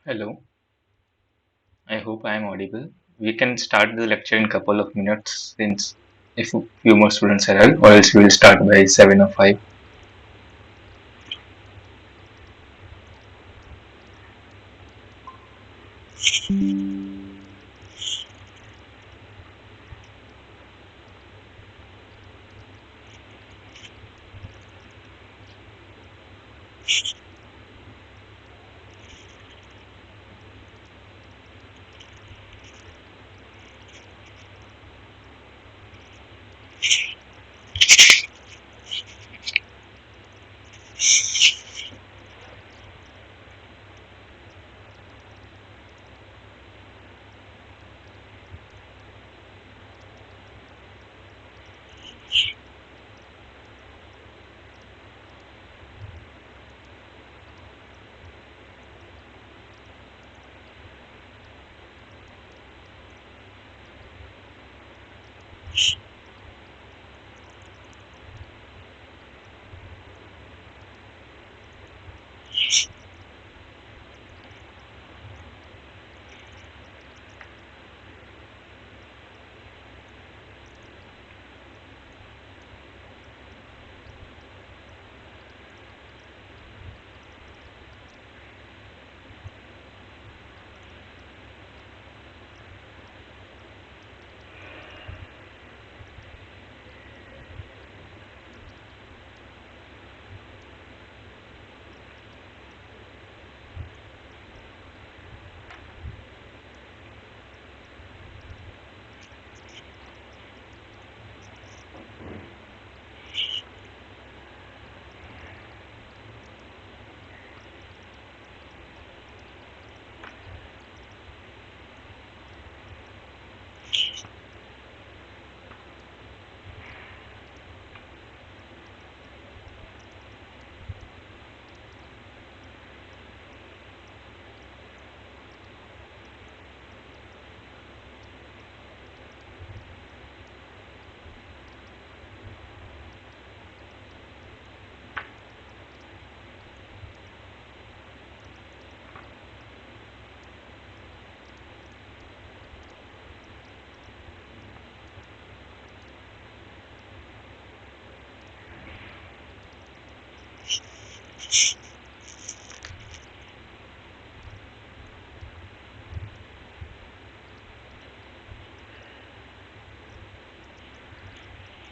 Hello, I hope I am audible. We can start the lecture in couple of minutes since if few more students arrive, or else we will start by 7 or 5.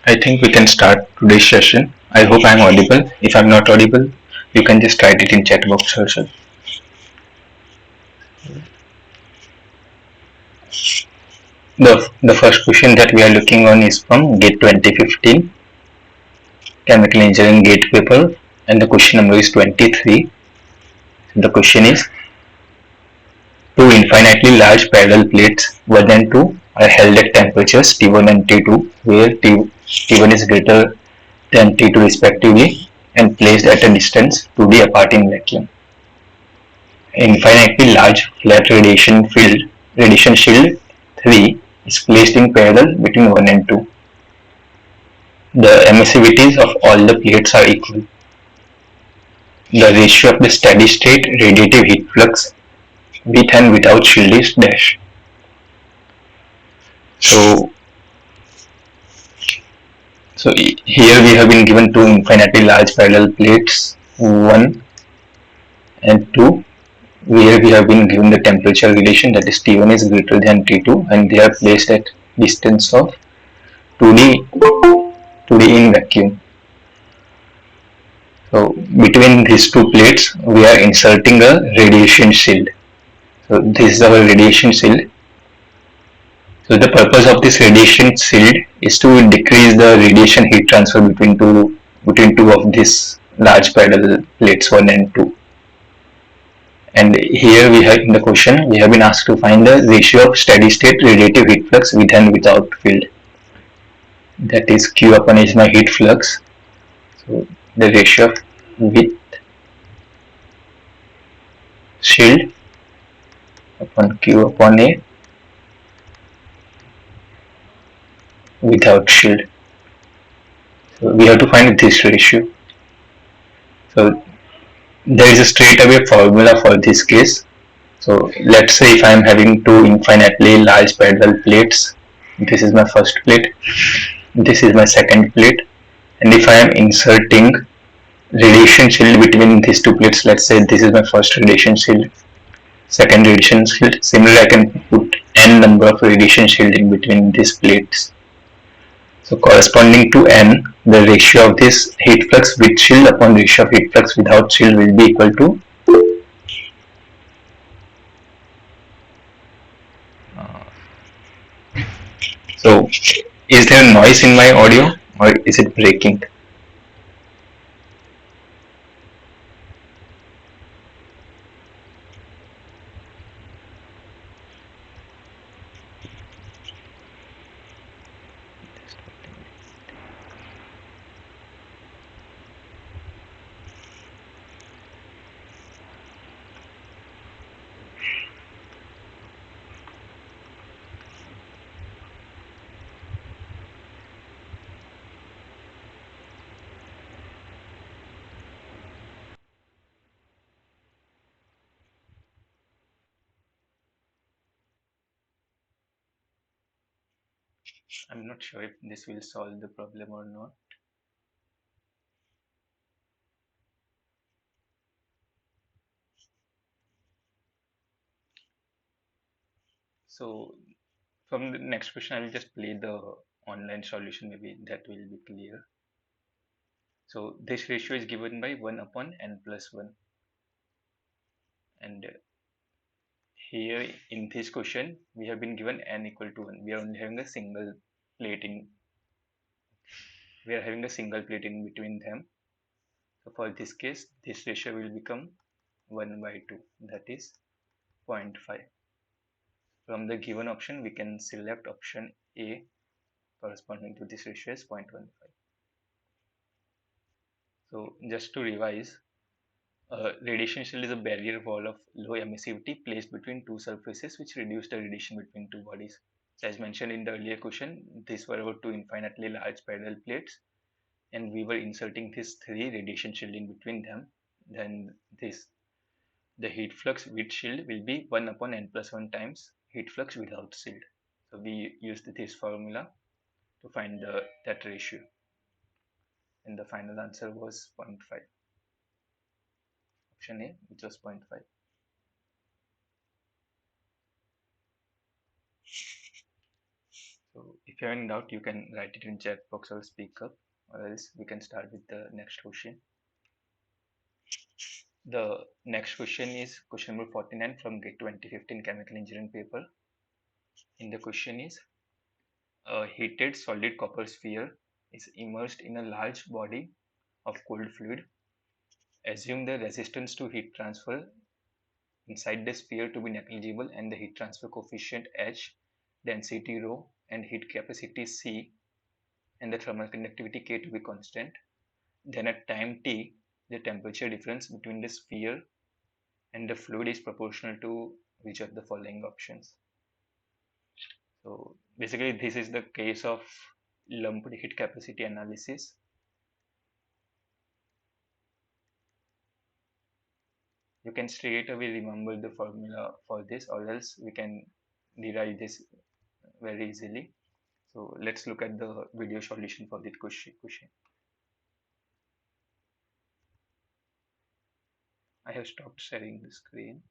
I think we can start today's session. I hope I am audible. If I am not audible, you can just write it in chat box also. The first question that we are looking on is from GATE 2015 Chemical Engineering GATE paper, and the question number is 23. The question is: two infinitely large parallel plates 1 and 2 are held at temperatures T1 and T2, where T1 is greater than T2 respectively, and placed at a distance 2d apart in vacuum. Infinitely large flat radiation shield 3 is placed in parallel between 1 and 2. The emissivities of all the plates are equal. The ratio of the steady state radiative heat flux with and without shield is dash. So here we have been given two infinitely large parallel plates, 1 and 2, where we have been given the temperature relation, that is T1 is greater than T2, and they are placed at distance of 2D, 2D in vacuum. So between these two plates, we are inserting a radiation shield. So this is our radiation shield. So the purpose of this radiation shield is to decrease the radiation heat transfer between two of these large parallel plates 1 and 2. And here we have in the question we have been asked to find the ratio of steady state radiative heat flux with and without field. That is Q upon H my heat flux. So the ratio of with shield upon Q upon A without shield. So we have to find this ratio. So there is a straight away formula for this case. So let's say if I am having two infinitely large parallel plates, this is my first plate, this is my second plate, and if I am inserting radiation shield between these two plates, let's say this is my first radiation shield, second radiation shield. Similarly, I can put n number of radiation shield in between these plates. So corresponding to n, the ratio of this heat flux with shield upon ratio of heat flux without shield will be equal to. So is there noise in my audio or is it breaking? I'm not sure if this will solve the problem or not. So from the next question, I will just play the online solution, maybe that will be clear. So this ratio is given by 1 upon n plus 1. And here in this question, we have been given n equal to 1. We are only having a single plate in, we are having a single plate in between them. So for this case, this ratio will become 1 by 2, that is 0.5. From the given option, we can select option A corresponding to this ratio is 0.15. So just to revise, radiation shield is a barrier wall of low emissivity placed between two surfaces which reduce the radiation between two bodies. So as mentioned in the earlier question, these were about two infinitely large parallel plates and we were inserting these three radiation shield in between them. Then the heat flux with shield will be 1 upon n plus 1 times heat flux without shield. So we used this formula to find that ratio and the final answer was 0.5. Option A, which was 0.5. So if you have any doubt, you can write it in chat box or speak up, or else we can start with the next question. The next question is question number 49 from GATE 2015 chemical engineering paper. In the question is, a heated solid copper sphere is immersed in a large body of cold fluid. Assume the resistance to heat transfer inside the sphere to be negligible and the heat transfer coefficient H, density rho, and heat capacity C, and the thermal conductivity K to be constant. Then at time t, the temperature difference between the sphere and the fluid is proportional to which of the following options. So basically this is the case of lumped heat capacity analysis. You can straight away remember the formula for this, or else we can derive this very easily. So let's look at the video solution for this question. I have stopped sharing the screen.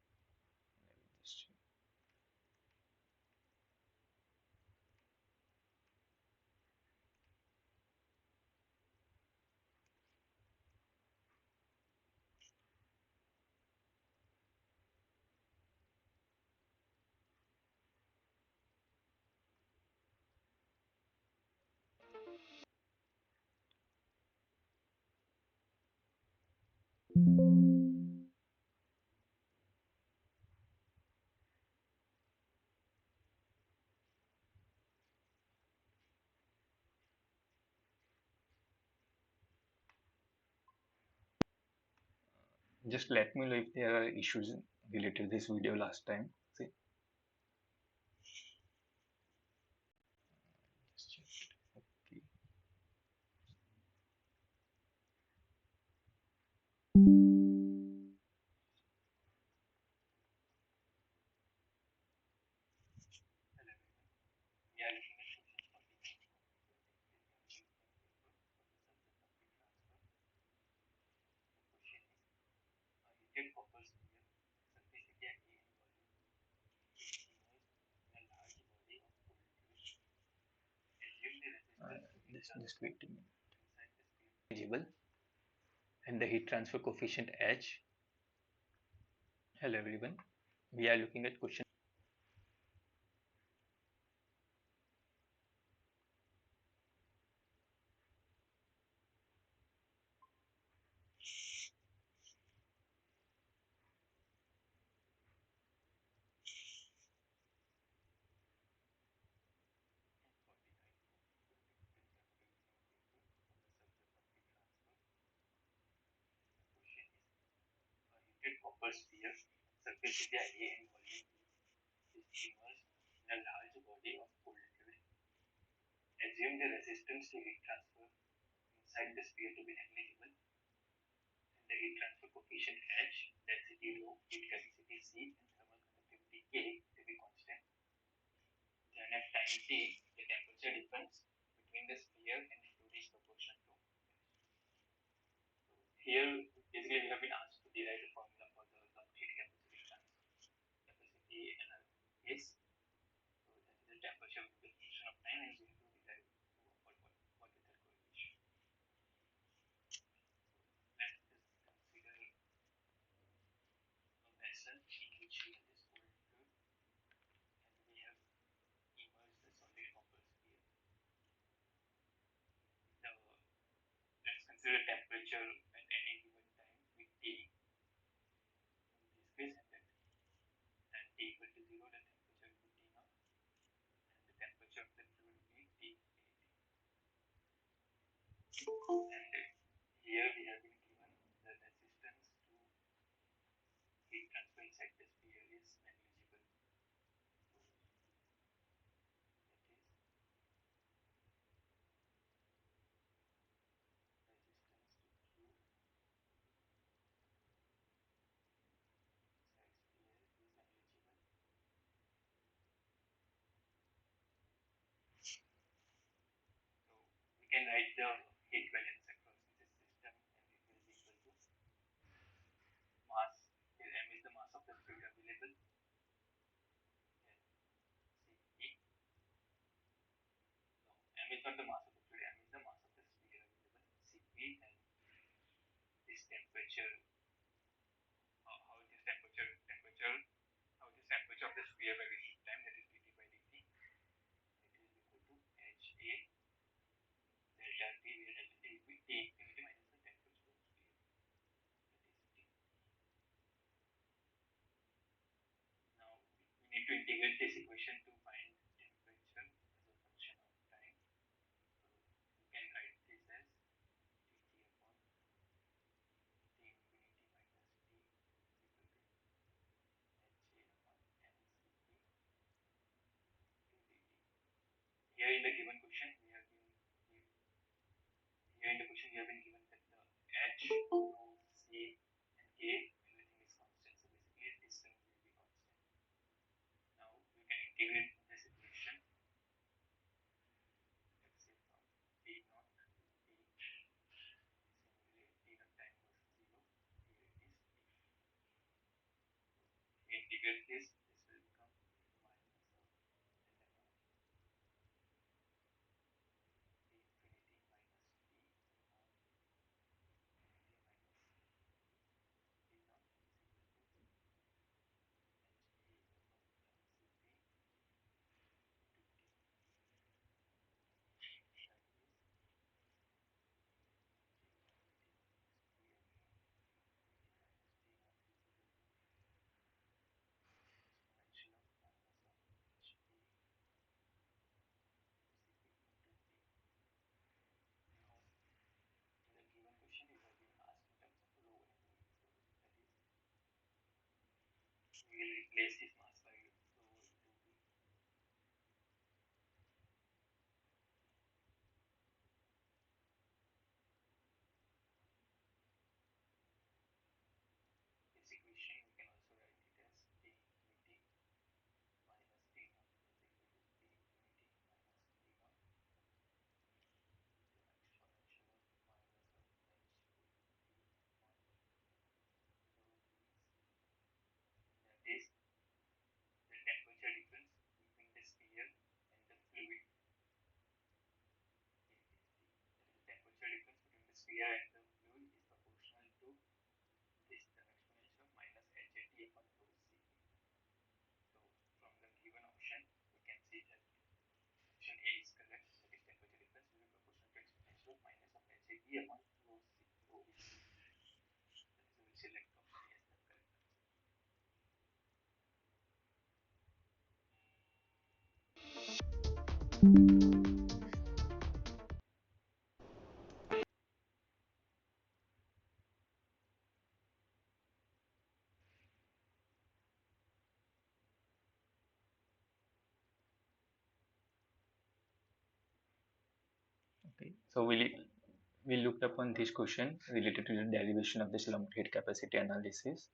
Just let me know if there are issues related to this video last time. See. Okay. heated copper sphere, surface area A and volume is immersed in a large body of cold fluid. Assume the resistance just wait a minute. Inside the sphere visible and the heat transfer coefficient H. Hello everyone. We are looking at question. A heated copper sphere, surface area A and volume is immersed in a large body of cold fluid. Assume the resistance to heat transfer inside the sphere to be negligible and the heat transfer coefficient H, density rho, heat capacity C, and thermal conductivity K to be constant. Then at time t, the temperature difference between the sphere and fluid is proportional to. So here, basically, we have been asked to derive the formula for the lump heat capacity transfer. Capacity is, so that is the temperature with the function of time, and we have to derive what is that correlation. Let's just consider a vessel in which we have this cold fluid and we have immersed the solid copper sphere. Let's consider temperature at any given time with T. In this case, and T equal to 0, the temperature will be T naught, and the temperature of the fluid will be T. And here we have been given the resistance to heat transfer inside the sphere is negligible. So that is resistance to Q inside sphere is negligible. So we can write the heat balance across this system, and it will be equal to mass. Here m is the mass of the fluid available, and Cp. No, m is not the mass of the fluid. M is the mass of the sphere available. Cp, and this temperature. How this how this temperature of the sphere varies with time. That is dT by dt. It is equal to Ha delta T, where delta T will be T infinity minus the temperature of the sphere. That is T. Now we need to integrate this equation to find temperature as a function of time. So we can write this as dT upon T infinity minus T is equal to Ha upon mCp to dt. Here in the given question, we have been here in the question we have been given that the H, rho, C, and K, everything is constant. So basically, this term will be constant. Now we can integrate this equation. Let's say from T naught to T. Similarly, T naught time was 0. Here it is T. So if we integrate this will become minus of ln of T infinity minus T upon infinity minus T naught is equal to Ha upon mCp to T. That is H infinity minus T upon infinity minus T naught is equal to exponential of minus of HA mCp into T. Now, in the given question, we have been asked in terms of rho and V. So that is, we will replace this mass by rho into V. This equation we can also write it as T infinity minus T naught is equal to T infinity minus T naught into exponential of minus of H into T upon rho V sphere and the fluid is proportional to this the exponential of minus h at t upon rho c. So from the given option, we can see that option A is correct. That is temperature difference will be proportional to exponential of minus of h at t upon rho c. Rho is c. So we will select option A as the correct. Okay, so we looked upon this question related to the derivation of this lumped heat capacity analysis.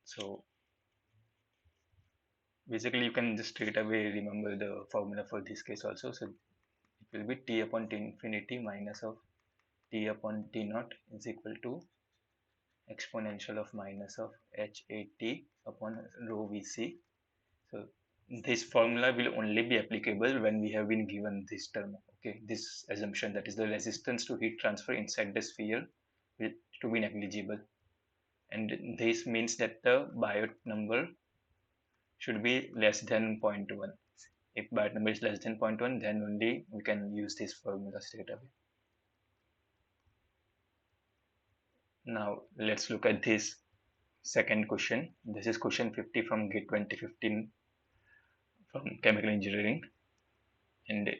So basically, you can just straight away remember the formula for this case also. So it will be T upon T infinity minus of T upon T naught is equal to exponential of minus of H A T upon rho Vc. So this formula will only be applicable when we have been given this term. Okay, this assumption, that is the resistance to heat transfer inside the sphere will to be negligible, and this means that the Biot number should be less than zero point 0.1. If Biot number is less than 0 0.1, then only we can use this formula straight away. Now let's look at this second question. This is question 50 from GATE 2015 from chemical engineering, and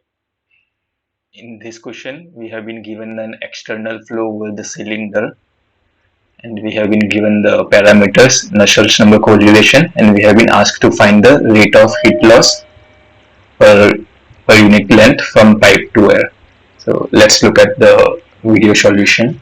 in this question we have been given an external flow over the cylinder, and we have been given the parameters Nusselt's number correlation, and we have been asked to find the rate of heat loss per, per unit length from pipe to air. So let's look at the video solution.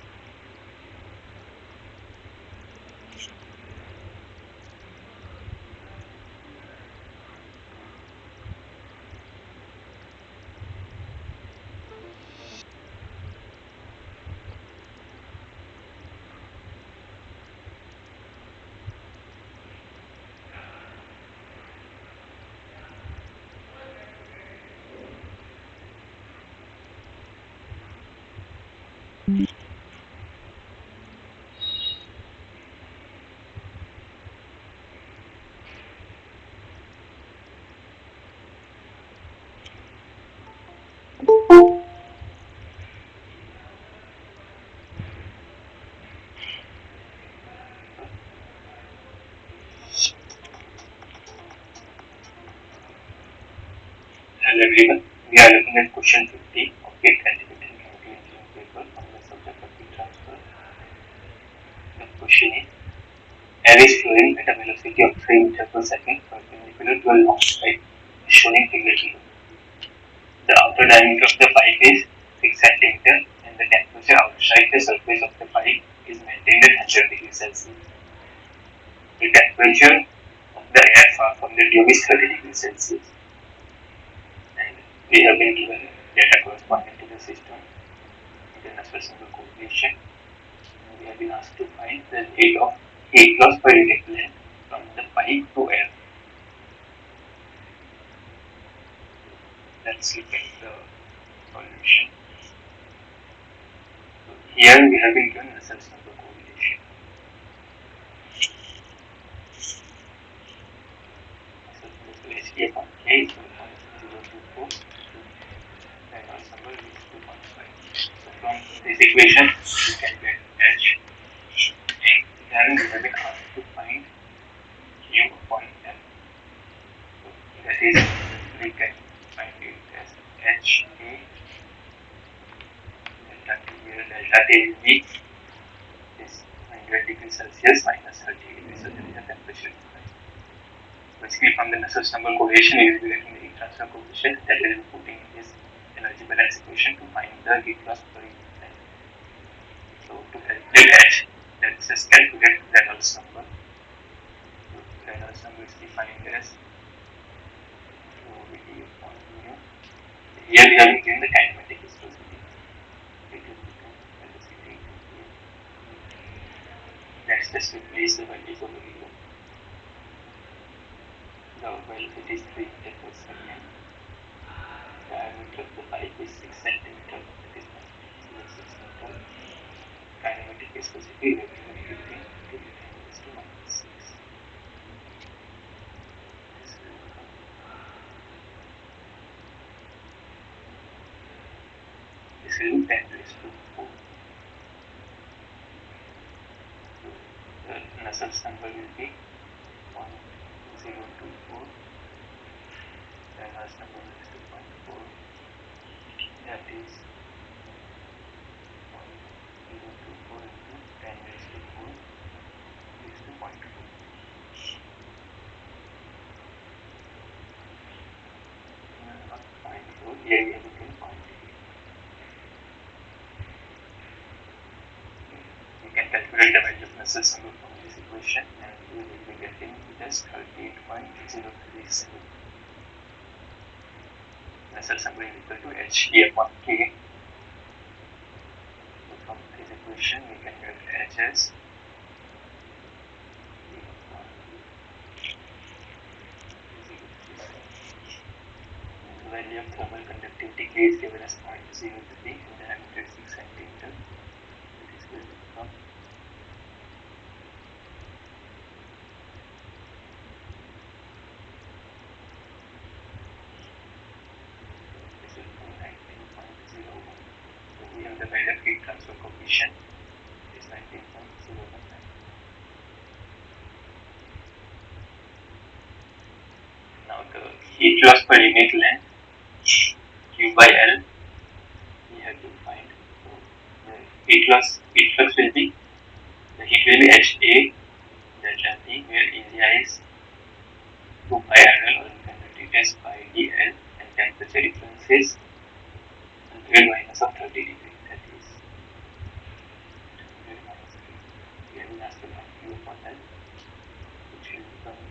Hello everyone, we are looking at question 50 of GATE 2015 chemical engineering paper on the subject of heat transfer. The question is, air is flowing at a velocity of 3 meters per second perpendicular to a long pipe shown in figure below. The outer diameter of the pipe is 6 cm and the temperature outside the surface of the pipe is maintained at 100 degrees Celsius. The temperature of the air far from the tube is 30 degrees Celsius. And we have been given data corresponding to the system, Nusselt's number correlation, and we have been asked to find the rate of heat loss per unit length from the pipe to air. Let's look at the solution. So here we have been given Nusselt's number correlation. Nusselt's number is K upon K is 0.024. Reynolds number is 2.5. So from this equation we can get H, and then we have been asked to find Q upon M. So that is, we can find it as H A delta T, where delta T will be this 100 degrees Celsius minus 30 degrees, so there is a temperature difference. Basically from the Nusselt's number correlation we will be getting the heat transfer coefficient, that is putting in this energy balance equation to find the heat loss per unit length. So to calculate H, let's just calculate Reynolds number. So Reynolds number is defined as rho Vd upon mu. Here we have been given the kinematic viscosity. It will become velocity into K. Let's just replace the values over here. The velocity is 3 meters per second. Diameter of the pipe is 6 centimeter. we will be getting 10 raised to minus 6. This will become this will be 10 raised to 4. So the Nusselt's number will be 0.024. The Reynolds number is 2.4. That is 0.024 into 10 raised to 4 is 2.4. Not 0.4, here we have written 0.8. We can calculate the value of Nusselt's number from this equation and we will be getting just 38.037. Nusselt's number is equal to Hg upon K. So from this equation we can get H as the value of thermal conductivity K is given as 0.03 and diameter 6 cm. This will become this will become 19.01. So we have the value of heat transfer coefficient is 19.019. Now the heat loss per unit length Q by L we have to find. So the heat flux will be the heat will be HA delta T, where area is 2 pi RL, or you can write it as pi dL, and temperature difference is 100 minus of 30 degree, that is 100 minus 30. Here we ask about Q upon L, which will become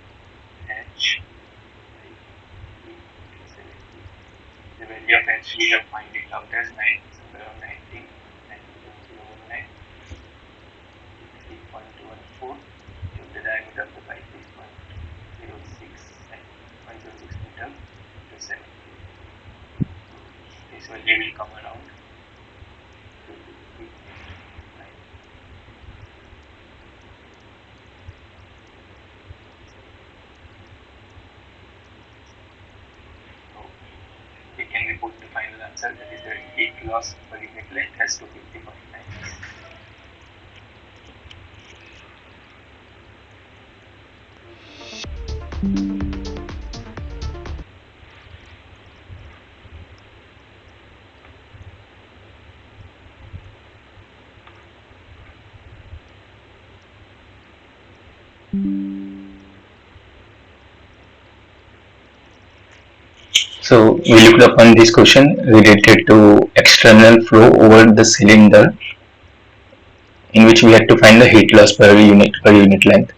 H by E into 70. The value of H we have find it out as around 19, 19.019, 3.14. So the diameter of the pipe is 0.06 and 0.06 meter to 70. So this value will come around 2.9. So we can report the final answer, that is the heat loss per unit length as 250.9. So we looked upon this question related to external flow over the cylinder, in which we had to find the heat loss per unit length.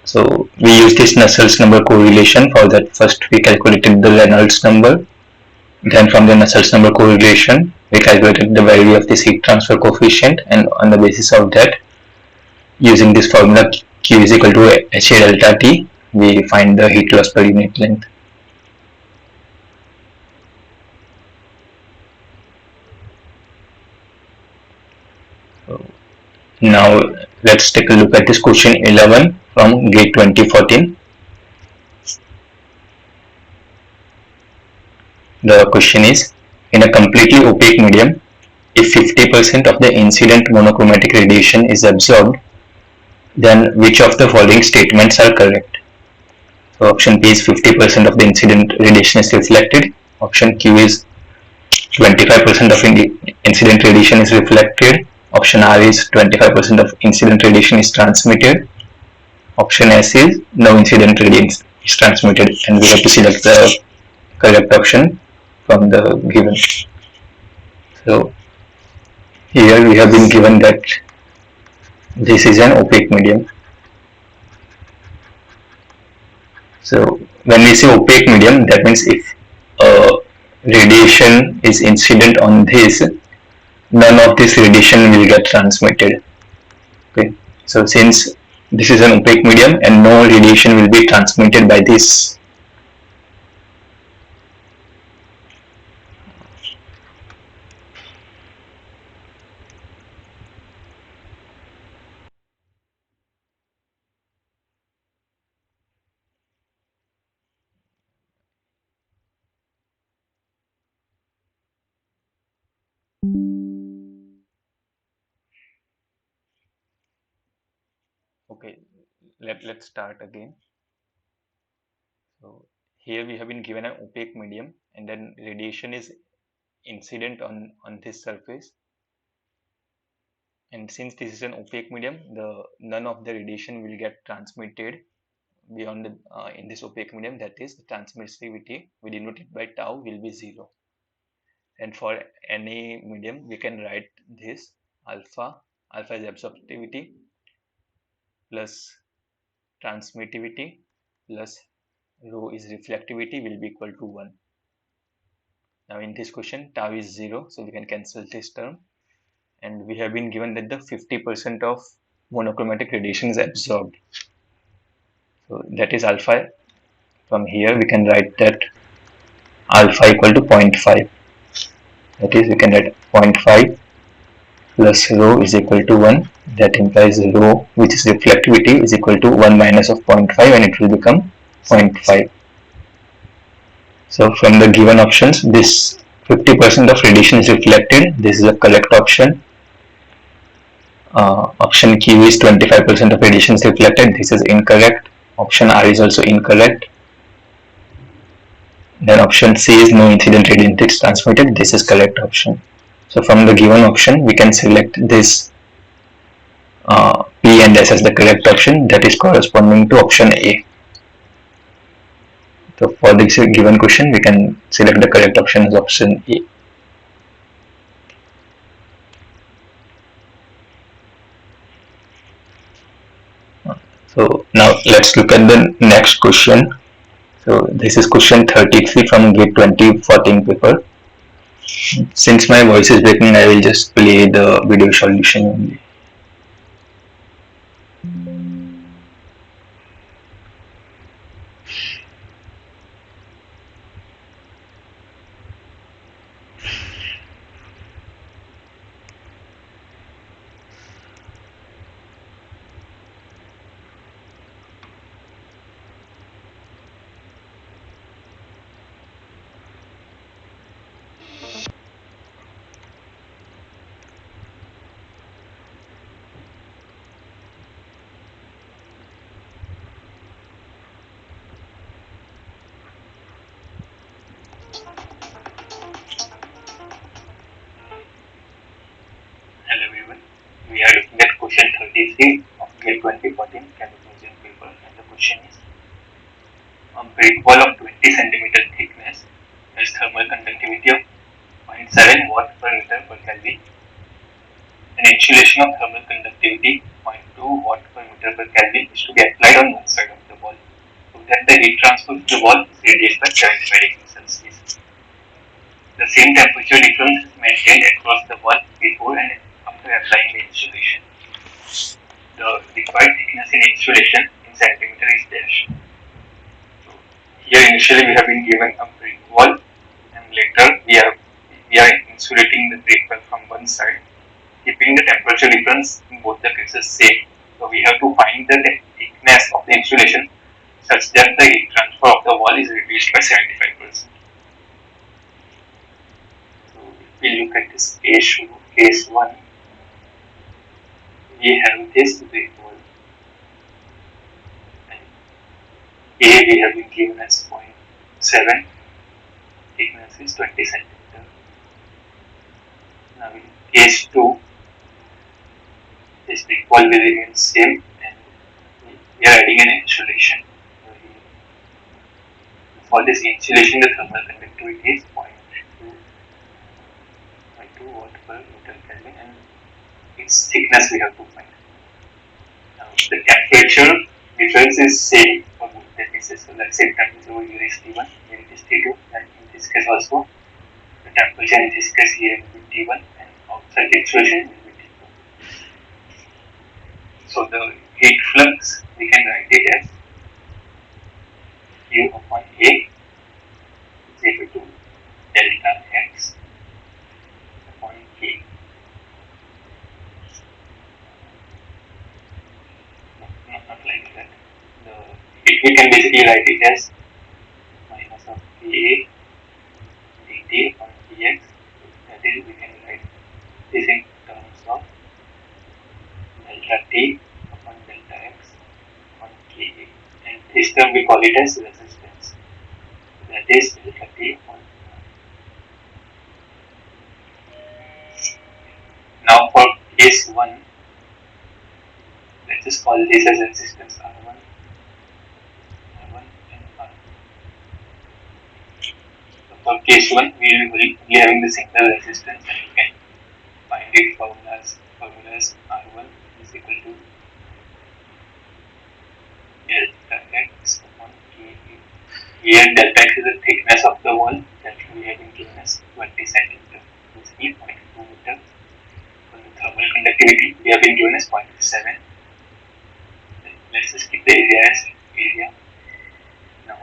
So we used this Nusselt's number correlation. For that, first we calculated the Reynolds number. Then from the Nusselt's number correlation, we calculated the value of this heat transfer coefficient, and on the basis of that, using this formula Q is equal to HA delta T, we find the heat loss per unit length. So now let's take a look at this question 11 from GATE 2014. The question is, in a completely opaque medium, if 50% of the incident monochromatic radiation is absorbed, then which of the following statements are correct? So option P is 50% of the incident radiation is reflected. Option Q is 25% of incident radiation is reflected. Option R is 25% of incident radiation is transmitted. Option S is no incident radiation is transmitted, and we have to select the correct option from the given. So here we have been given that this is an opaque medium. So when we say opaque medium, that means if radiation is incident on this, none of this radiation will get transmitted. Okay, so since this is an opaque medium and no radiation will be transmitted by this, Okay, let's start again. So here we have been given an opaque medium, and then radiation is incident on this surface. And since this is an opaque medium, the none of the radiation will get transmitted beyond in this opaque medium. That is, the transmissivity, we denote it by tau, will be 0. And for any medium, we can write this alpha. Alpha is absorptivity plus transmittivity plus rho is reflectivity will be equal to 1. Now in this question, tau is 0, so we can cancel this term. And we have been given that the 50% of monochromatic radiation is absorbed. So that is alpha. From here, we can write that alpha equal to 0.5. That is, we can write 0.5 plus rho is equal to 1. That implies rho, which is reflectivity, is equal to 1 minus of 0.5, and it will become 0.5. So from the given options, this 50% of radiation is reflected. This is a correct option. Option Q is 25% of radiation is reflected. This is incorrect. Option R is also incorrect. Then option C is no incident radiation is transmitted. This is correct option. So from the given option, we can select this P and S as the correct option, that is corresponding to option A. So for this given question, we can select the correct option as option A. So now let's look at the next question. So this is question 33 from GATE 2014 paper. Since my voice is breaking, I will just play the video solution only. Hello everyone. We are looking at question 33 of GATE 2014 chemical engineering paper, and the question is: a brick wall of 20 centimeter thickness has thermal conductivity of 0.7 watt per meter per Kelvin. An insulation of thermal conductivity 0.2 watt per meter per Kelvin is to be applied on one side of the wall, so that the heat transfer to the wall is reduced by 75 degrees Celsius. The same temperature difference is maintained across the wall before and after applying the insulation. The required thickness in insulation in centimeter is dash. So here initially we have been given a brick wall, and later we are insulating the brick wall from one side, keeping the temperature difference in both the cases same. So we have to find the thickness of the insulation such that the heat transfer of the wall is reduced by 75%. So if we look at this case 1, we have this brick wall, and A we have been given as 0.7, thickness is 20 centimeter. Now in case 2, this brick wall will remain same, and we are adding an insulation. For this insulation, the thermal conductivity is 0.2 watt per meter Kelvin, and its thickness we have to find. Now the temperature difference is same for both the cases. So let's say temperature over here is T1, here it is T2, and in this case also the temperature in this case here will be T1, and outside insulation will be T2. So the heat flux we can write it as Q upon A is equal to delta X upon K. Not like that. We can basically write it as minus of Ka dt upon dx. That is, we can write this in terms of delta T upon delta X K. And this term we call it as resistance. That is delta T upon R. Now for case 1, let's just call this as resistance R1, R1 and R2. So for case 1, we will be having the single resistance, and you can find it formulas R1 is equal to delta x upon K. Here delta x is the thickness of the wall that we have been given as 20 centimeter, basically 0.2 meter. For the thermal conductivity, we have been given as 0.7. Let's just keep the area as area. Now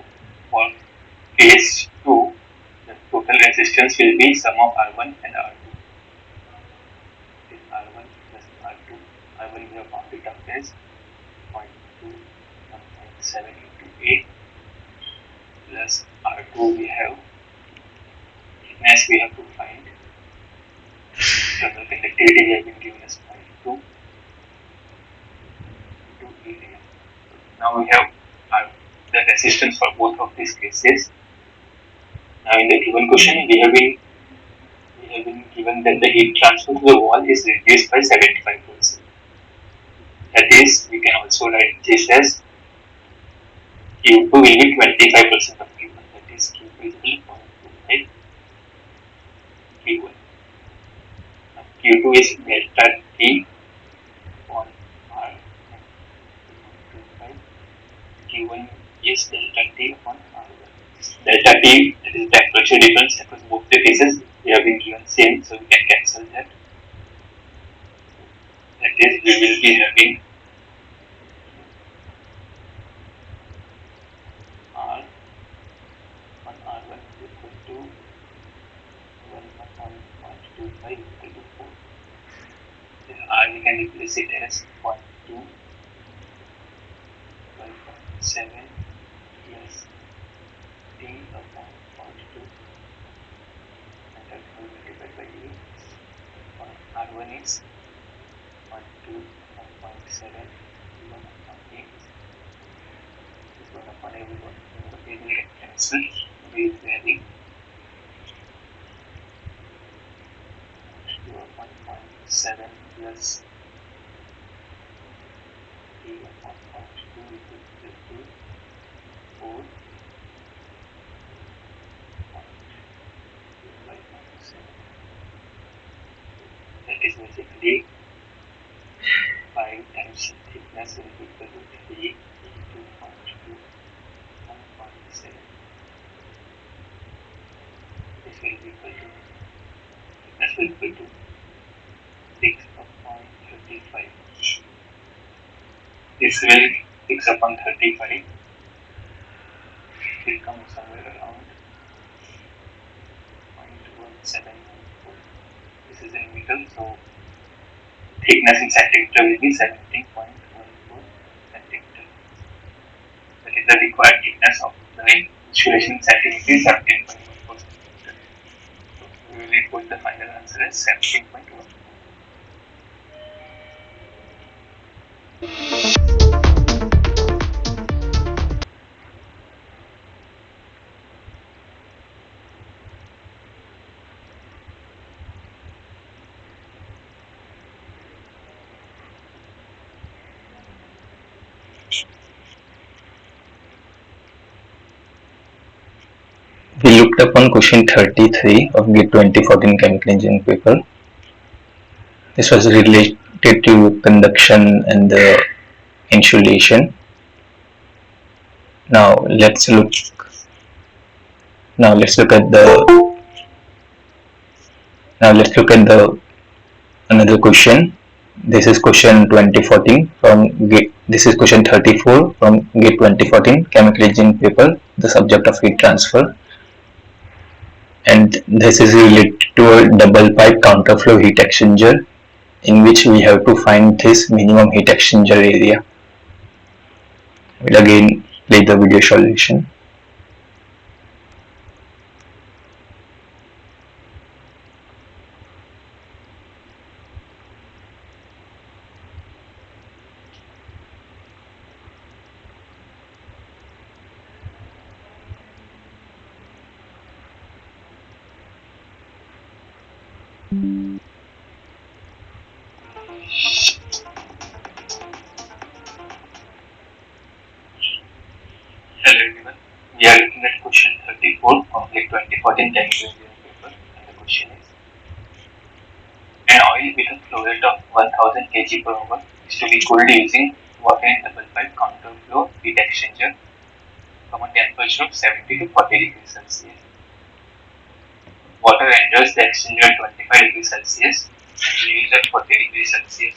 for case 2, the total resistance will be sum of R1 and R2. It is R1 plus R2. R1 we have found it out as 0.2 1.7 into 8 plus R2 we have thickness we have to find. Thermal conductivity we have been given as 0.2 into area. Now we have the resistance for both of these cases. Now in the given question we have been given that the heat transfer to the wall is reduced by 75%. That is, we can also write this as Q2 will be 25% of Q1. That is, Q2 is equal to 0.25 Q1. Now Q2 is delta T on R and 2.25. Q1 is delta T upon R1. Delta T, that is temperature difference across both the cases, we have been given same, so we can cancel that. That is, we will be having R on R1 is equal to 1 upon 0.25 equal to 4. Then R we can replace it as 0.2, 12.7 plus T upon 0.2 and that will multiplied by 8. For R1 is 0.2 upon 0.7, 1 upon 8. This 1 upon 8 will get cancelled. We will be having 2 upon 0.7 plus T upon 0.2 equal to 4 by 0.7. That is basically 5 times thickness will be equal to 3 into 0.2 on 0.7. This will be equal to, thickness will be equal to 6 upon 35. This will 6 upon 35 will come somewhere around 0.1714. This is in meter, so thickness in centimeter will be 17.14 centimeter. That is the required thickness of the insulation in centimeter is 17.14 centimeter. So we will put the final answer as 17.14. We looked upon question 33 of GIT 2014 chemical engineering paper. This was related to conduction and the insulation. Now let's look at the another question. This is question 2014 from GIT. This is question 34 from GIT 2014 chemical engineering paper, the subject of heat transfer. And this is related to a double pipe counterflow heat exchanger, in which we have to find this minimum heat exchanger area. We'll again play the video solution. Hello everyone. We are looking at question 34 of the 2014 chemical engineering paper, and the question is: an oil with a flow rate of 1000 kg per hour is to be cooled using water in double pipe counter flow heat exchanger from a temperature of 70 to 40 degrees Celsius. Water enters the exchanger at 25 degrees Celsius and leaves at 40 degrees Celsius.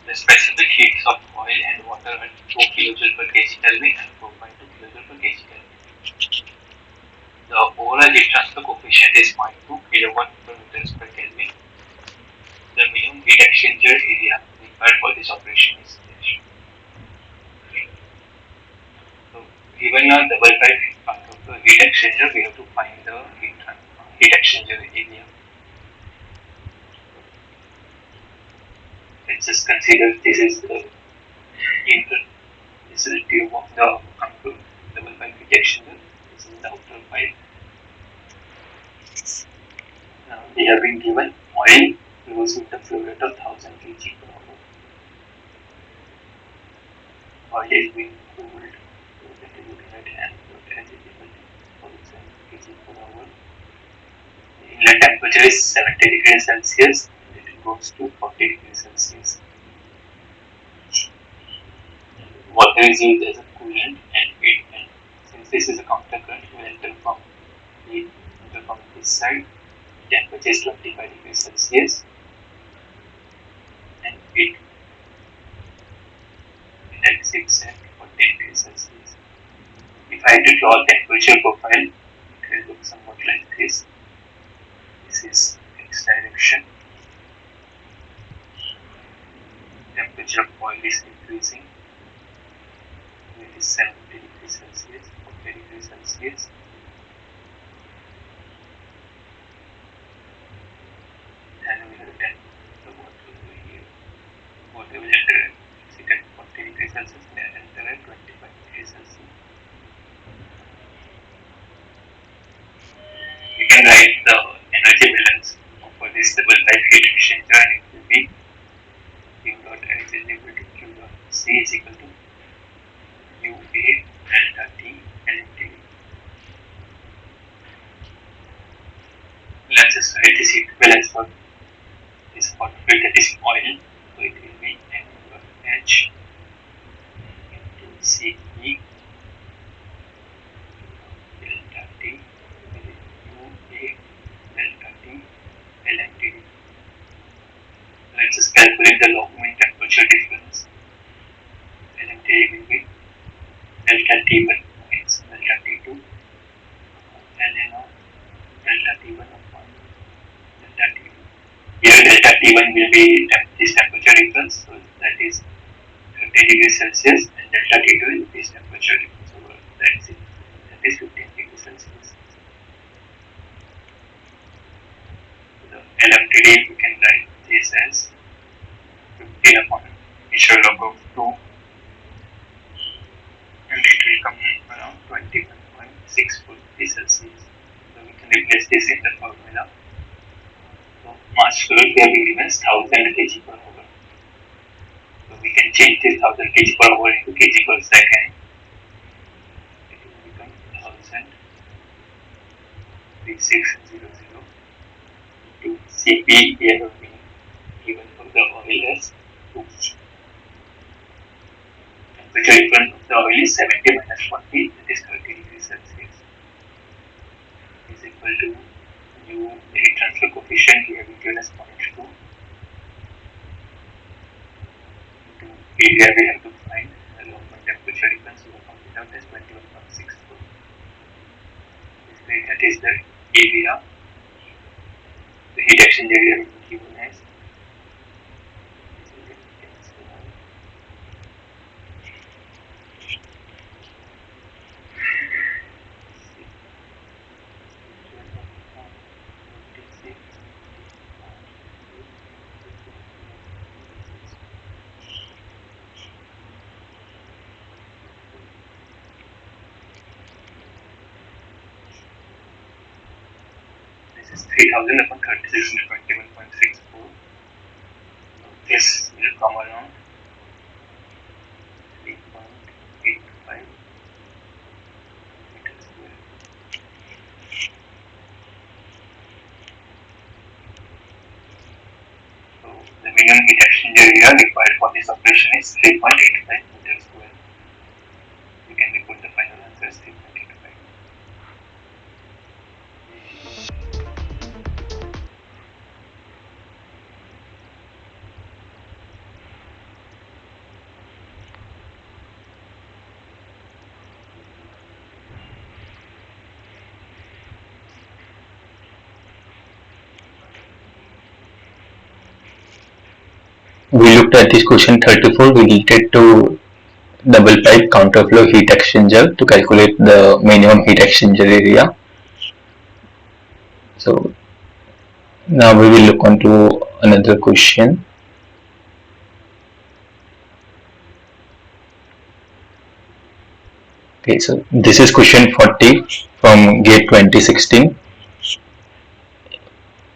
The specific heats of oil and water are 2 kJ per kg Kelvin and 4.2 kJ per kg Kelvin. The overall heat transfer coefficient is 0.2 kilowatt per meters per Kelvin. The minimum heat exchanger area required for this operation is dash. So, given a double pipe part of the heat exchanger, we have to find the heat exchanger area. Let's just consider this is the inner. This is the tube of the double pipe heat exchanger. This is the outer pipe. Now we have been given oil flows with a flow rate of 1000 kg per hour. Oil is being cooled, so that is looking at and as is equal to 1000 kg per hour. The inlet temperature is 70 degrees Celsius and it goes to 40 degrees Celsius. Water is used as a coolant and since this is a counter current, it will enter from this side. Temperature is 25 degrees Celsius and it exits at 40 degrees Celsius. If I had to draw a temperature profile, it will look somewhat like this. This is x direction. Temperature of oil is increasing. It is 70 degrees Celsius, 40 degrees Celsius. And we have the water over here. Water will enter at 40 degrees Celsius and enter at 25 degrees Celsius. We can write the energy balance for this double pipe heat exchanger and it will be Q dot H is equal to Q dot C is equal to UA delta T LMTD. Let's just write this heat balance for this hot fluid, that is oil. So it will be M dot H into CE delta T UA delta T LMTD. Let's just calculate the log mean temperature difference. LMTD will be delta T1 minus delta T2 ln of delta T1 upon delta T2. Here delta T1 will be this temperature difference, so that is 30 degrees Celsius, and delta T2 is this temperature difference over that is 15 degrees Celsius. The LMTD we can write this as 15 upon initial log of 2 and it will come around 21.64 degrees Celsius. So we can replace this in the formula. So mass flow here we given as 1000 kg per hour. So we can change this 1000 kg per hour into kg per second. It will become 1000 3600 to Cp here will be given for the oil as 2. Temperature difference of the oil is 70 minus 40, that is 30 degrees Celsius, is equal to U heat transfer coefficient here we given as 0.2 into area we have to find the normal temperature difference we have found it out as 21.64. Basically that is the area, the heat exchanger area will be given as this is 3000 upon 3621.64. This will come around 3.85 meters square. So the minimum heat exchanger area required for this operation is 3.85 meters square. We can report the final answer as 3.85. We looked at this question 34 related to double pipe counterflow heat exchanger to calculate the minimum heat exchanger area. So now we will look on to another question. Okay, so this is question 40 from GATE 2016,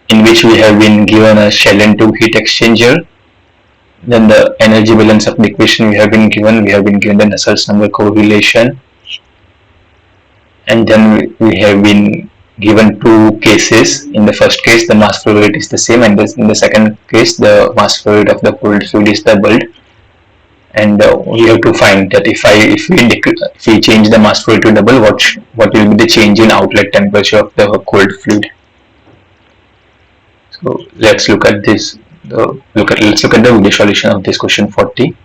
in which we have been given a shell and tube heat exchanger. Then the energy balance of the equation we have been given the Nusselt's number correlation, and then we have been given two cases. In the first case, the mass flow rate is the same, and in the second case, the mass flow rate of the cold fluid is doubled. And we have to find that if we change the mass flow rate to double, what will be the change in outlet temperature of the cold fluid. So let's look at this. Let's look at the video solution of this question 40.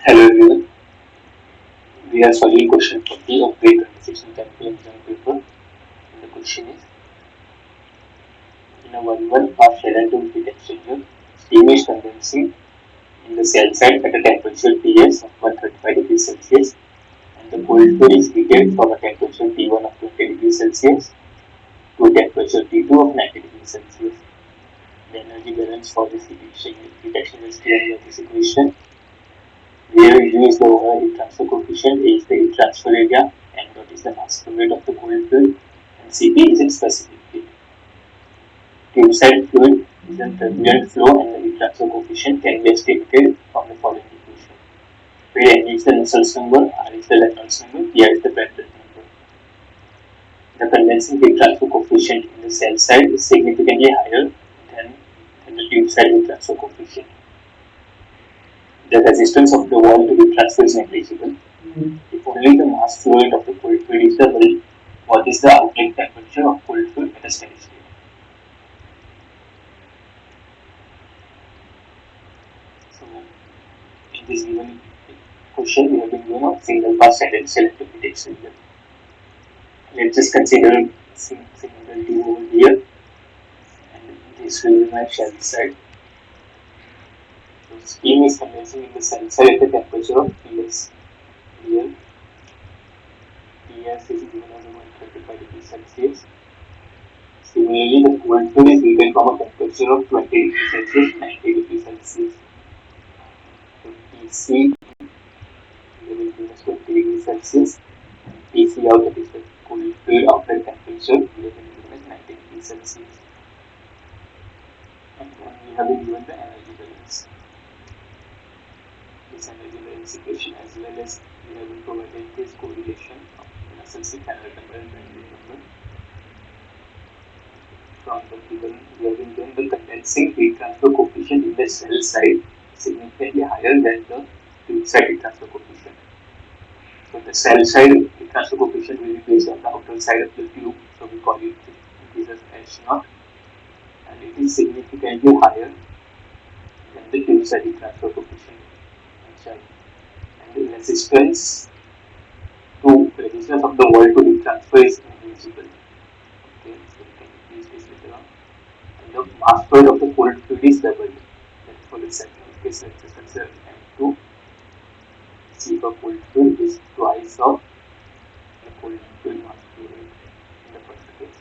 Hello everyone. We are solving question 40 of grade 26 chemical exam paper. And the question is: in a 1-1 fast shell and tube heat exchanger, steam is condensing in the cell side at a temperature Ts of 135 degrees Celsius, and the cold fluid is heated from a temperature T1 of 20 degrees Celsius to a temperature T2 of 90 degrees Celsius. The energy balance for this heat exchanger is given by this equation. Where U is the overall heat transfer coefficient, A is the heat transfer area, M dot is the mass flow rate of the cold fluid, and Cp is its specific heat. Tube side fluid is in turbulent flow, and the heat transfer coefficient can be estimated from the following equation, where N is the Nusselt's number, R is the Reynolds number, P is the Prandtl number. The condensing heat transfer coefficient in the cell side is significantly higher than the tube side heat transfer coefficient. The resistance of the wall to heat transfer is negligible. If only the mass flow rate of the cold fluid is double, what is the outlet temperature of cold fluid at a steady state? So, in this given question, we have been given a single pass selective heat exchanger. Let's just consider single tube over here, and this will be my shell side. So steam is condensing in the cell side at the temperature of Ts. Here, Ts is given as 135 degrees Celsius. Similarly, the cold fluid is heated from a temperature of 20 degrees Celsius, 90 degrees Celsius. So Tc will give us 20 degrees Celsius, and Tc out, that is the cold fluid outlet temperature, we have been given as 90 degrees Celsius. And then we have been given the energy balance. This energy balance equation, as well as we have been provided this correlation of Nusselt's Reynolds number and Prandtl number. From the given, we have been given the condensing heat transfer coefficient in the cell side significantly higher than the tube side heat transfer coefficient. So the cell side heat transfer coefficient will be based on the outer side of the tube, so we call it as H0, and it is significantly higher than the tube side heat transfer coefficient. And the resistance of the wall to heat transfer is negligible. Okay, so we can use this the mass fluid of the cold fluid is doubled. Therefore, the second case let's just consider M2 C for cold fluid is twice of the cold fluid mass fluid in the first case.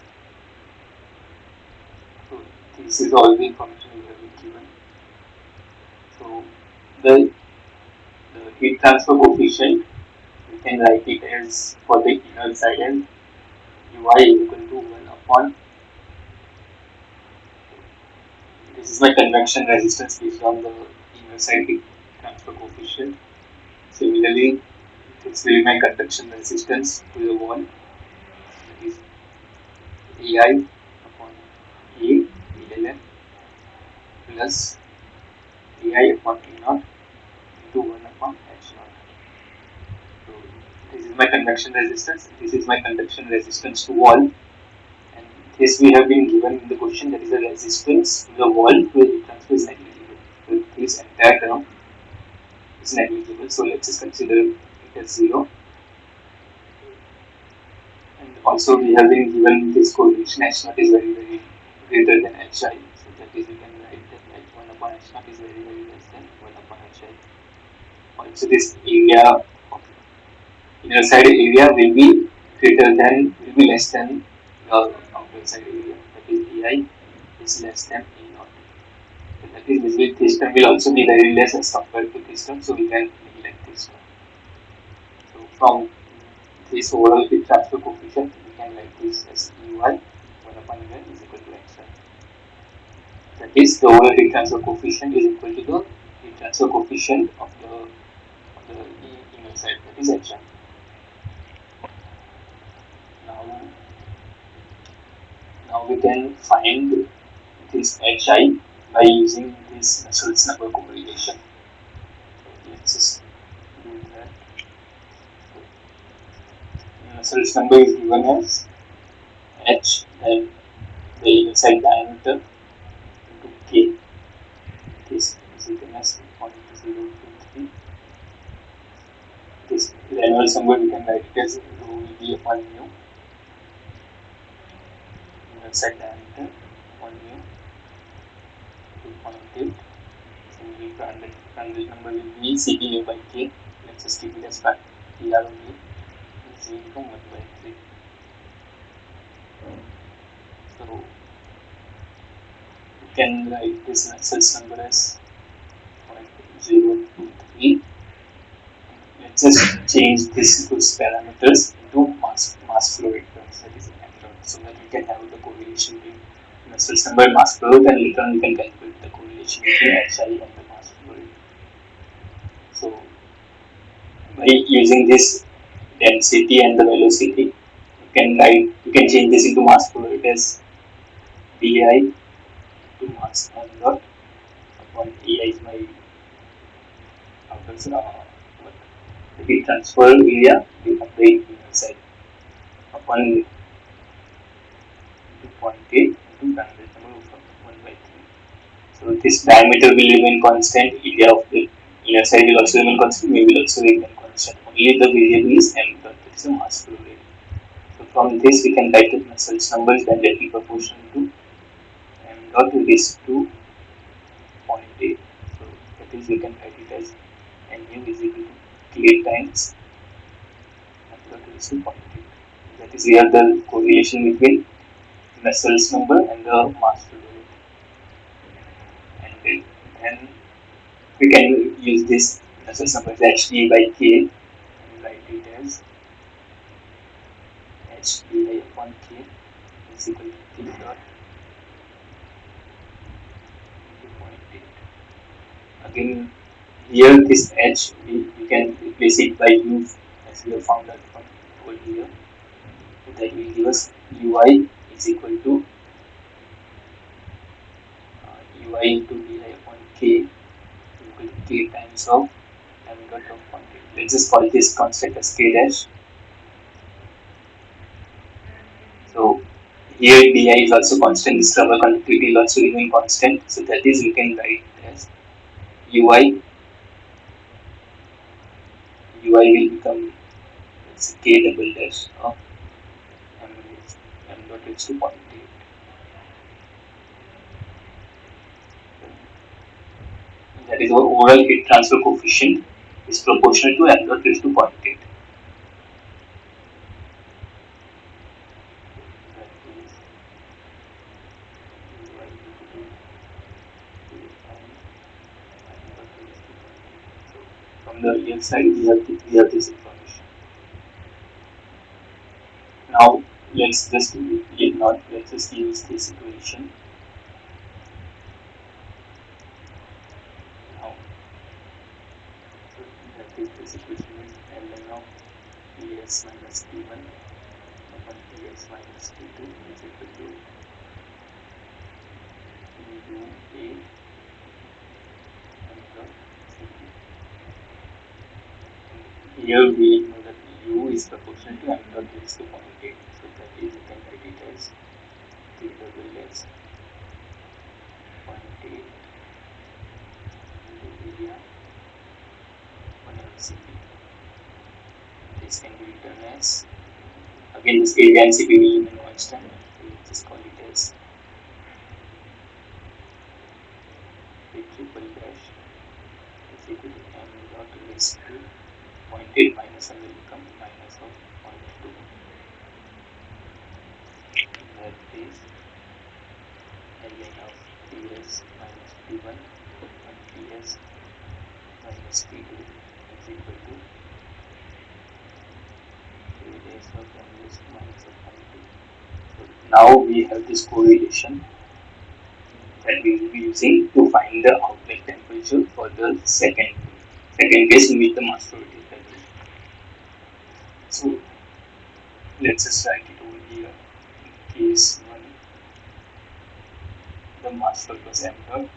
So this is all the information we have been given. So the heat transfer coefficient we can write it as for the inner side as Ui is equal to 1 upon, this is my convection resistance based on the inner side heat transfer coefficient. Similarly, this will be my conduction resistance to the wall, that is Ai upon A PLN plus Ai upon T naught into 1 upon H naught. So this is my convection resistance, this is my conduction resistance to wall, and this we have been given in the question, that is the resistance to the wall to the heat transfer is negligible. So this entire term is negligible. So let's just consider it as 0. And also we have been given this correlation H naught is very greater than Hi. So that is we can write that like 1 upon H naught is very less than 1 upon Hi. Also this area of inner side area will be less than the outer side area. That is Ai is less than E naught. So that is basically this term will also be very less as compared to this term. So we can neglect this term. So from this overall heat transfer coefficient, we can write this as Ey 1 upon N is equal to Xi. That is, the overall heat transfer coefficient is equal to the heat transfer coefficient of the inner side, that is Hi. Now we can find this Hi by using this Nusselt's number correlation. So let's just do that. Nusselt's number is given as H, then the inner side diameter into K. This is written as 0.023. This Reynolds number we can write it as rho V upon mu. Inner side diameter upon mu 2.8. Similarly, Prandtl number will be Cp by K. Let's just keep it as PR only. Is equal to 1 by 3. So we can write this Nusselt's number as 0.023. Let's just change these parameters into mass flow vectors, that is m, so that we can have the correlation between Nusselt's number and mass flow, and later on we can calculate the correlation between Hi and the mass flow. So by using this density and the velocity, you can change this into mass flow rate as Bi to mass m dot upon Ei is my outer the heat transfer area of the inner side upon 2.8 into Prandtl number of 1 by 3. So this diameter will remain constant, area of the inner side will also remain constant, mu will also remain constant. Only the variable is m dot, that is the mass flow rate. So from this we can write the Nusselt's numbers directly proportional to m dot raised to 0.8. So that is we can write it as mu is equal to k times m dot raised to 0.8. That is, we have the correlation between Nusselt's number and the mass flow rate. And then we can use this Nusselt's number as Hd by K and write it as Hdi upon K is equal to T dot into 0.8. Again, here this H we can replace it by U as we have found out from over here. So that will give us Ui is equal to Ui into Di upon K equal to K times of m dot of 0.8. Let's just call this constant as K dash. So here Di is also constant, this rubber conductivity will also remain constant. So that is, we can write as Ui will become K double dash of m dot raised to 0.8. that is our overall heat transfer coefficient, is proportional to m dot raised to 0.8. From the earlier slide, we have this information. Now let's just use this equation. Now, so that is this equation is ln of Ts minus T1 upon Ts minus T2 is equal to UA m dot Cp. Here we know that U is proportional to m dot raised to 0.8, so that is you can write it as T double S 0.8 into area on MCP. This can be written as, again this area and Cp will remain constant, we will just call it as P triple dash is equal to m dot raised to 0.8 minus m will become minus of 0.2. That is ln of Ts minus T1 and Ts minus T2 is equal to 3 days of m raised to minus of 0.2. So now we have this correlation that we will be using to find the outlet temperature for the second case in which the mass flow rate is double. So let's just write it over here. In case 1, the mass flow was m dot.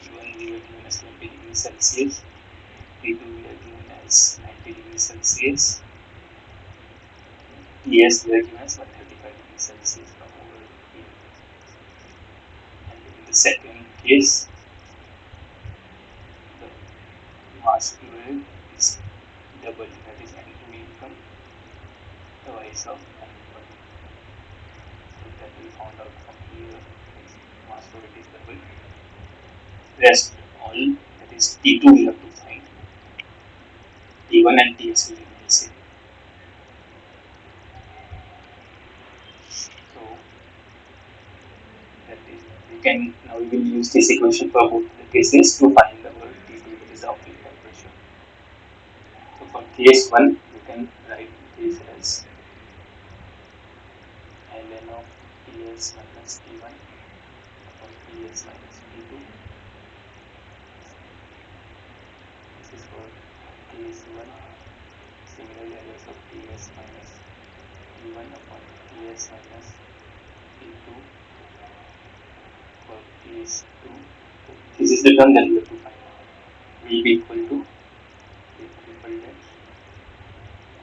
T1 we are given as 20 degrees Celsius, T2 we are given as 90 degrees Celsius, Ts we are given as 135 degrees Celsius from over here. And in the second case, the mass flow rate is double, that is m2 will become twice of m1. So that we found out from here, mass flow rate is double. Rest all, that is T2 we have to find, T1 and Ts will remain the same. So that is, we will use this equation for both the cases to find our T2, that is the outlet temperature. So for case 1, we can write this as ln of Ts minus T1 upon Ts minus T2. This is for case 1. Similarly, LS of Ts minus T1 upon Ts minus T2 for case 2. So this is the term that we have to find out. Will be equal to P triple dash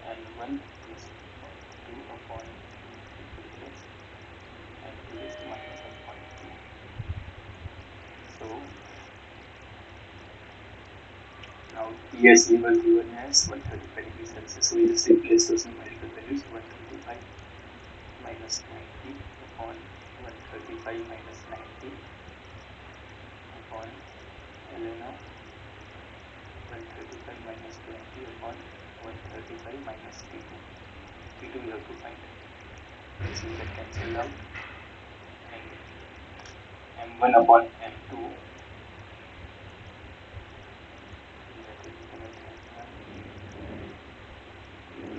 N1 plus 2 upon triple dash N2 raised to minus of 0.2. So now Ts we were given as 135 degrees Celsius. So we just replace those numerical values. 135 minus 90 upon 135 minus 90 upon ln of 135 minus 20 upon 135 minus T2. T2 we have to find. This will get cancelled out, and m1 upon m2, that will become as m1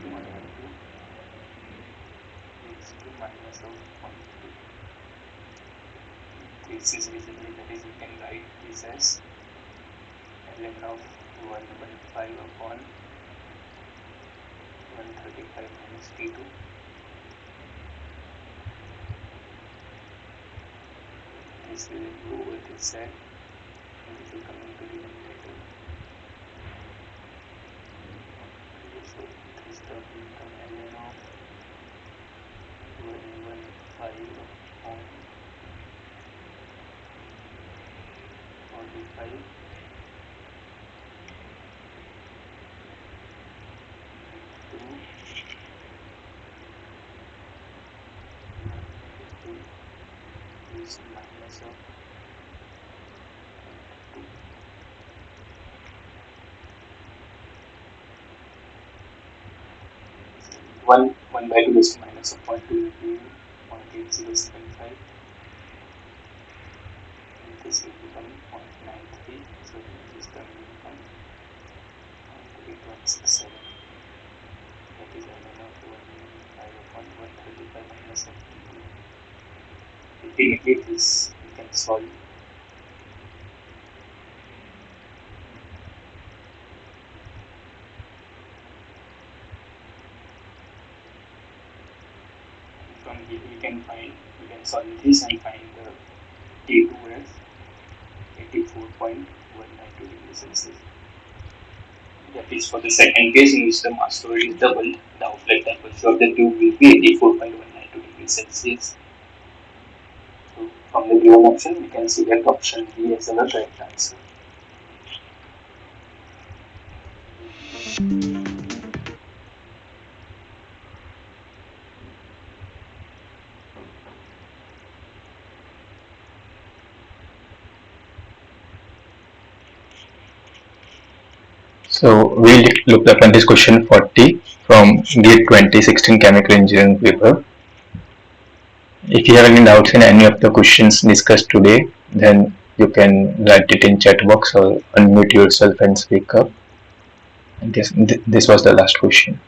upon m2 raised to minus of 0.2. This is basically, that is, we can write this as ln of 115 upon 135 minus T2. This will go over this side and this will come into the denominator. So this term will become ln of 115 upon 45 is minus of 0.2. 1 by 2 is to minus of 0.2 into 0.8075, and this will become 0.93, so this is coming in 0.8167. That is ln of 1 upon 135 minus of 2. Ultimately, this we can solve. From here we can solve this and find the T2 as 84.192 degrees Celsius. That is for the second case in which the mass flow is doubled, the outlet temperature of the tube will be 84.192 degrees Celsius. So from the given option, we can select option B as our correct answer. So we looked up at this question 40 from GATE 2016 Chemical Engineering paper. If you have any doubts in any of the questions discussed today, then you can write it in chat box or unmute yourself and speak up. And this was the last question.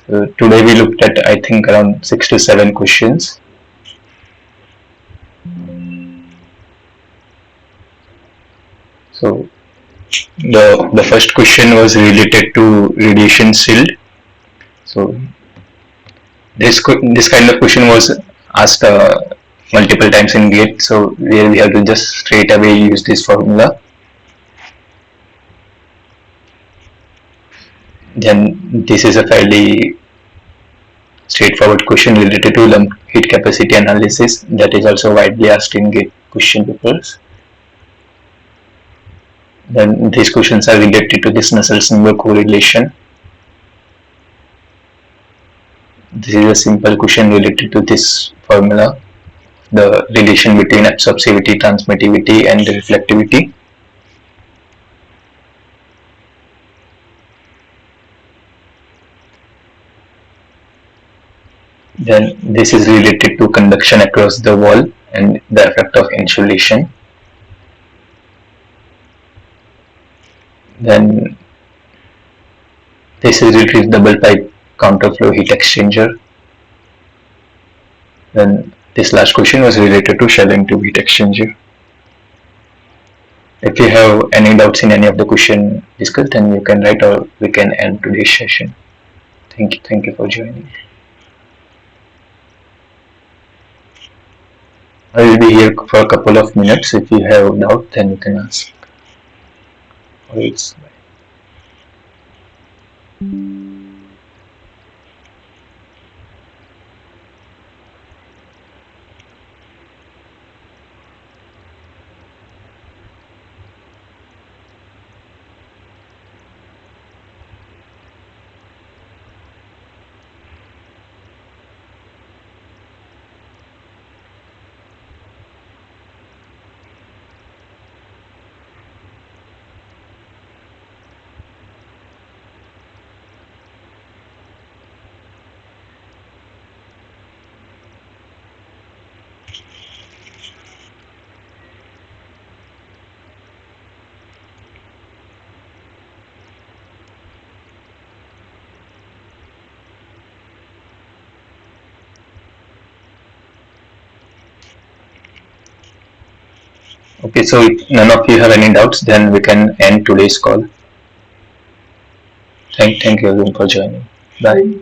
So today we looked at, I think, around 6 to 7 questions. So the first question was related to radiation shield. So this kind of question was asked multiple times in GATE, so where we have to just straight away use this formula. Then this is a fairly straightforward question related to lump heat capacity analysis that is also widely asked in GATE question papers. Then these questions are related to this Nusselt's number correlation. This is a simple question related to this formula, the relation between absorptivity, transmittivity and reflectivity. Then this is related to conduction across the wall and the effect of insulation. Then this is related to double pipe counterflow heat exchanger. Then this last question was related to shelling tube heat exchanger. If you have any doubts in any of the question discussed, then you can write or we can end today's session. Thank you for joining. I will be here for a couple of minutes. If you have doubt, then you can ask. It's okay, so if none of you have any doubts, then we can end today's call. Thank you everyone for joining. Bye.